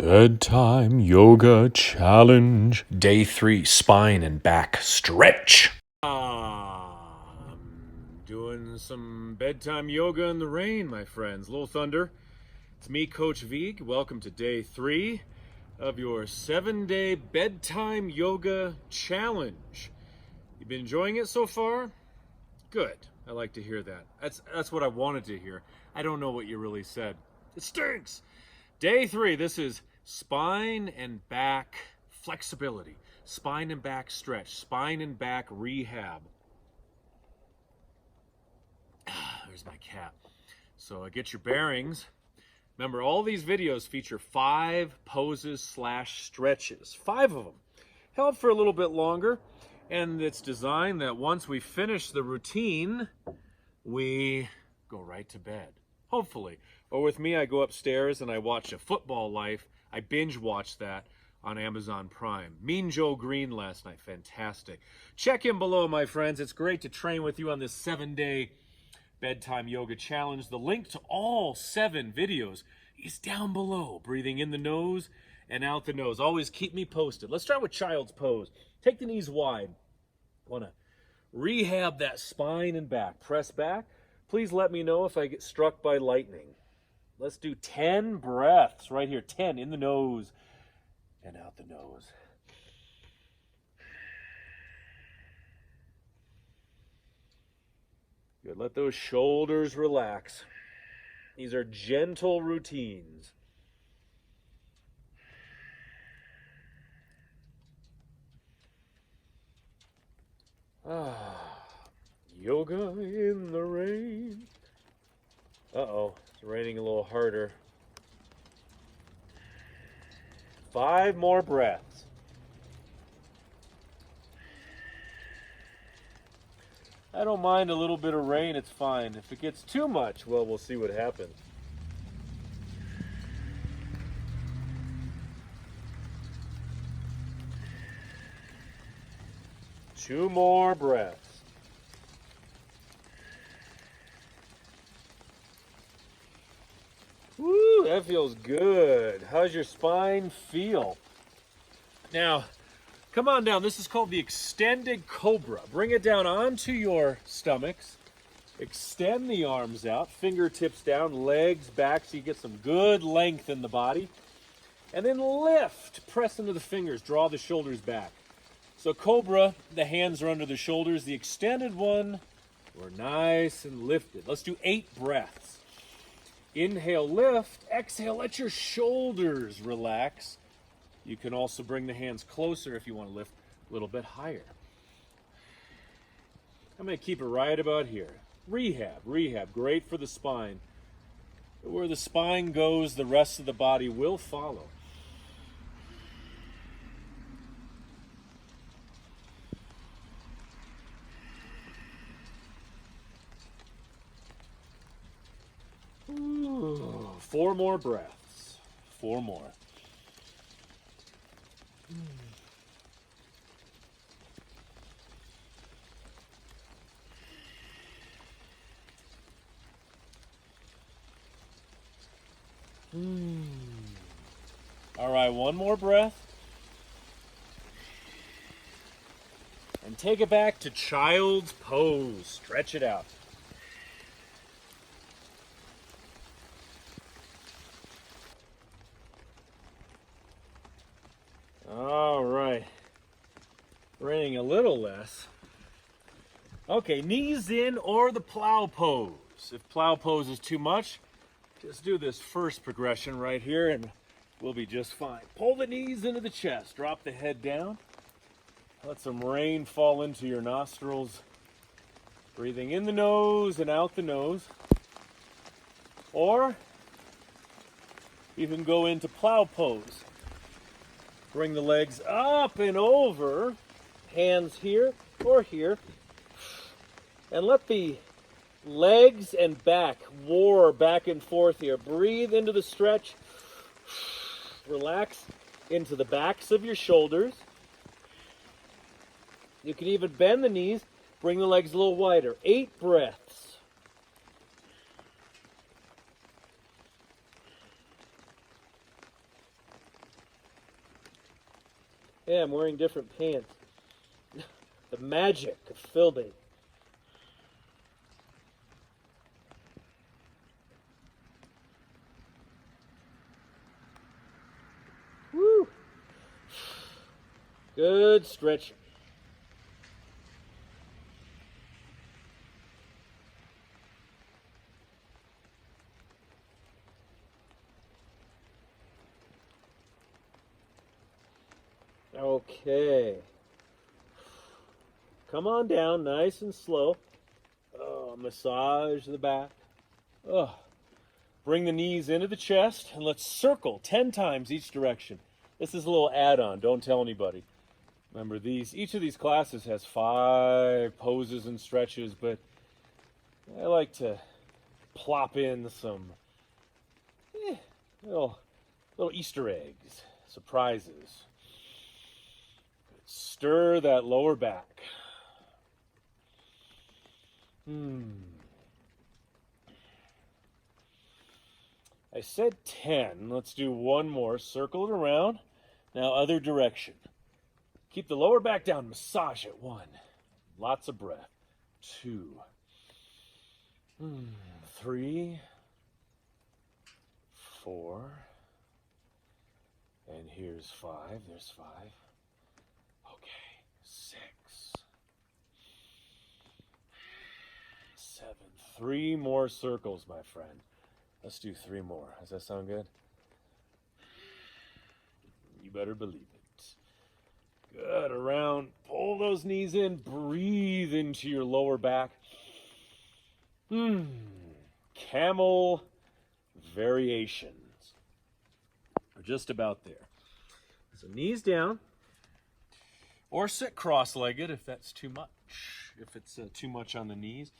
Bedtime Yoga Challenge. Day 3, spine and back stretch. I'm doing some bedtime yoga in the rain, my friends. Little Thunder. It's me, Coach Vigue. Welcome to day 3 of your 7-day bedtime yoga challenge. You've been enjoying it so far? Good. I like to hear that. That's what I wanted to hear. I don't know what you really said. It stinks. Day 3, this is spine and back flexibility, spine and back stretch, spine and back rehab. There's my cat. So get your bearings. Remember, all these videos feature 5 poses / stretches, 5 of them. Held for a little bit longer, and it's designed that once we finish the routine, we go right to bed. Hopefully. Or with me, I go upstairs and I watch A Football Life. I binge watch that on Amazon Prime. Mean Joe Green last night. Fantastic. Check in below, my friends. It's great to train with you on this 7-day bedtime yoga challenge. The link to all 7 videos is down below. Breathing in the nose and out the nose. Always keep me posted. Let's start with child's pose. Take the knees wide. Want to rehab that spine and back. Press back. Please let me know if I get struck by lightning. Let's do 10 breaths right here. 10 in the nose and out the nose. Good. Let those shoulders relax. These are gentle routines. Yoga in the rain. Uh-oh, it's raining a little harder. 5 more breaths. I don't mind a little bit of rain, it's fine. If it gets too much, well, we'll see what happens. Two more breaths. Woo, that feels good. How's your spine feel? Now, come on down. This is called the extended Cobra. Bring it down onto your stomachs. Extend the arms out, fingertips down, legs back so you get some good length in the body. And then lift. Press into the fingers. Draw the shoulders back. So Cobra, the hands are under the shoulders. The extended one, we're nice and lifted. Let's do 8 breaths. Inhale, lift. Exhale, let your shoulders relax. You can also bring the hands closer if you want to lift a little bit higher. I'm going to keep it right about here. Rehab, great for the spine. Where the spine goes, the rest of the body will follow. Ooh, 4 more breaths. 4 more. All right, 1 more breath. And take it back to child's pose. Stretch it out. All right. Raining a little less. Okay, knees in or the plow pose. If plow pose is too much, just do this first progression right here and we'll be just fine. Pull the knees into the chest. Drop the head down. Let some rain fall into your nostrils. Breathing in the nose and out the nose. Or you can go into plow pose. Bring the legs up and over, hands here or here, and let the legs and back war back and forth here. Breathe into the stretch, relax into the backs of your shoulders. You can even bend the knees, bring the legs a little wider. 8 breaths. Yeah, I'm wearing different pants. The magic of filming. Woo! Good stretching. Okay. Come on down, nice and slow. Oh, massage the back. Oh. Bring the knees into the chest, and let's circle 10 times each direction. This is a little add-on, don't tell anybody. Remember, each of these classes has 5 poses and stretches, but I like to plop in some little Easter eggs, surprises. Stir that lower back. I said 10. Let's do one more. Circle it around. Now, other direction. Keep the lower back down. Massage it. 1. Lots of breath. 2. 3. 4. And here's 5. There's 5. Okay. 6. 7. 3 more circles, my friend. Let's do 3 more. Does that sound good? You better believe it. Good. Around. Pull those knees in. Breathe into your lower back. Camel Variations. We're just about there. So knees down. Or sit cross-legged if that's too much. If it's too much on the knees.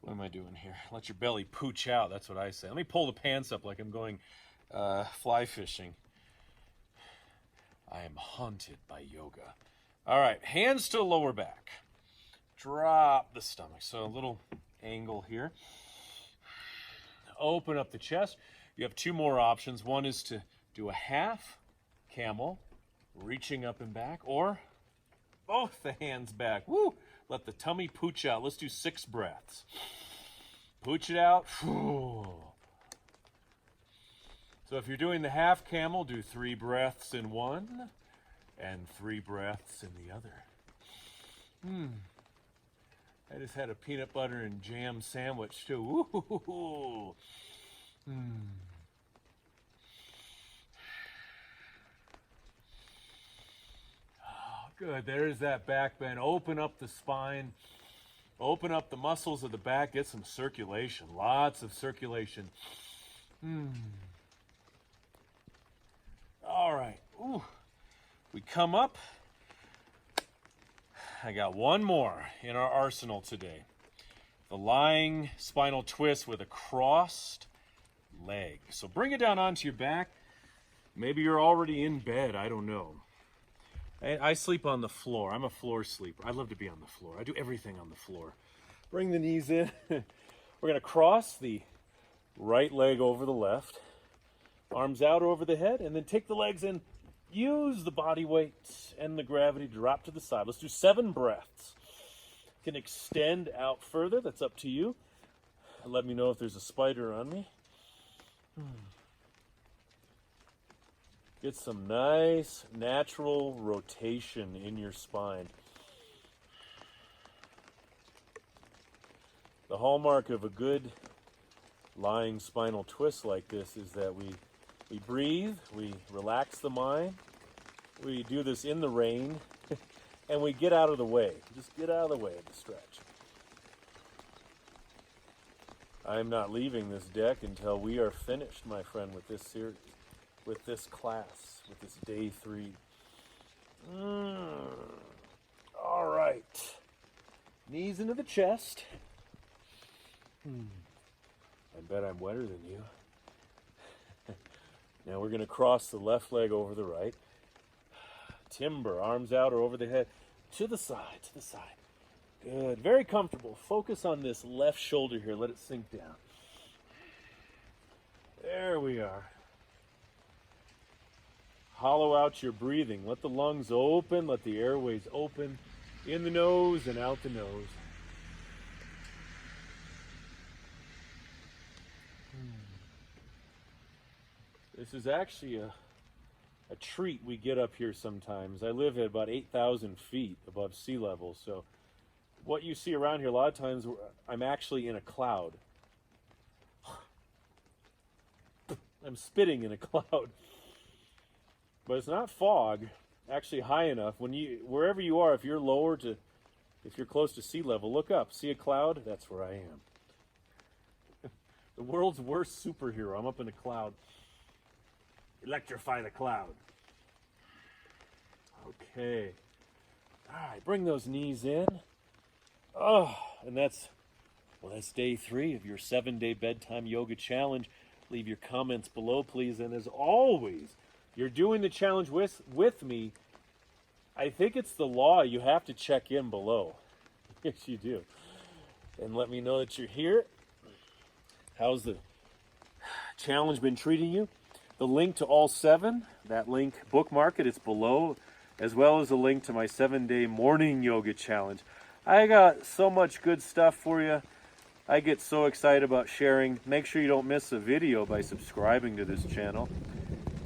What am I doing here? Let your belly pooch out. That's what I say. Let me pull the pants up like I'm going fly fishing. I am haunted by yoga. All right, hands to the lower back. Drop the stomach. So a little angle here. Open up the chest. You have 2 more options. One is to do a half camel, reaching up and back, or both the hands back. Woo! Let the tummy pooch out. Let's do 6 breaths. Pooch it out. So if you're doing the half camel, do 3 breaths in one and 3 breaths in the other. I just had a peanut butter and jam sandwich too. Ooh. Good, there's that back bend. Open up the spine. Open up the muscles of the back. Get some circulation. Lots of circulation. All right. Ooh. We come up. I got one more in our arsenal today. The lying spinal twist with a crossed leg. So bring it down onto your back. Maybe you're already in bed. I don't know. I sleep on the floor. I'm a floor sleeper. I love to be on the floor. I do everything on the floor. Bring the knees in. We're going to cross the right leg over the left. Arms out over the head. And then take the legs in. Use the body weight and the gravity to drop to the side. Let's do 7 breaths. You can extend out further. That's up to you. Let me know if there's a spider on me. Get some nice natural rotation in your spine. The hallmark of a good lying spinal twist like this is that we breathe, we relax the mind, we do this in the rain, and we get out of the way. Just get out of the way of the stretch. I'm not leaving this deck until we are finished, my friend, with this series. With this class, with this day 3. All right. Knees into the chest. I bet I'm wetter than you. Now we're going to cross the left leg over the right. Timber, arms out or over the head. To the side, to the side. Good. Very comfortable. Focus on this left shoulder here. Let it sink down. There we are. Hollow out your breathing. Let the lungs open. Let the airways open in the nose and out the nose. This is actually a treat we get up here sometimes. I live at about 8,000 feet above sea level, so what you see around here a lot of times, I'm actually in a cloud. I'm spitting in a cloud. But it's not fog, actually high enough. Wherever you are, if you're if you're close to sea level, look up. See a cloud? That's where I am. The world's worst superhero. I'm up in a cloud. Electrify the cloud. Okay. All right, bring those knees in. Oh, and that's day 3 of your 7-day bedtime yoga challenge. Leave your comments below, please. And as always, you're doing the challenge with me. I think it's the law. You have to check in below. Yes, you do. And let me know that you're here. How's the challenge been treating you? The link to all 7, that link, bookmark it, it's below, as well as a link to my 7-day morning yoga challenge. I got so much good stuff for you. I get so excited about sharing. Make sure you don't miss a video by subscribing to this channel.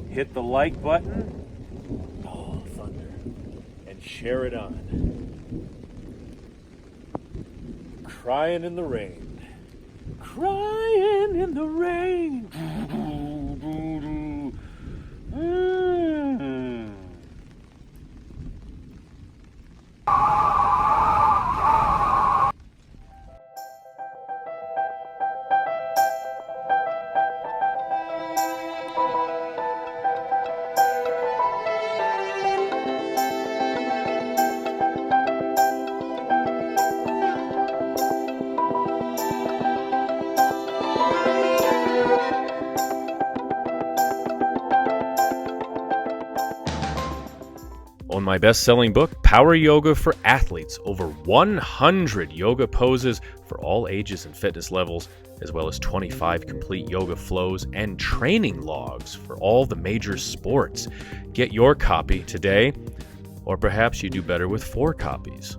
Hit the like button, oh, thunder, and share it on. Crying in the rain. Crying in the rain. On my best-selling book, Power Yoga for Athletes, over 100 yoga poses for all ages and fitness levels, as well as 25 complete yoga flows and training logs for all the major sports. Get your copy today, or perhaps you do better with 4 copies.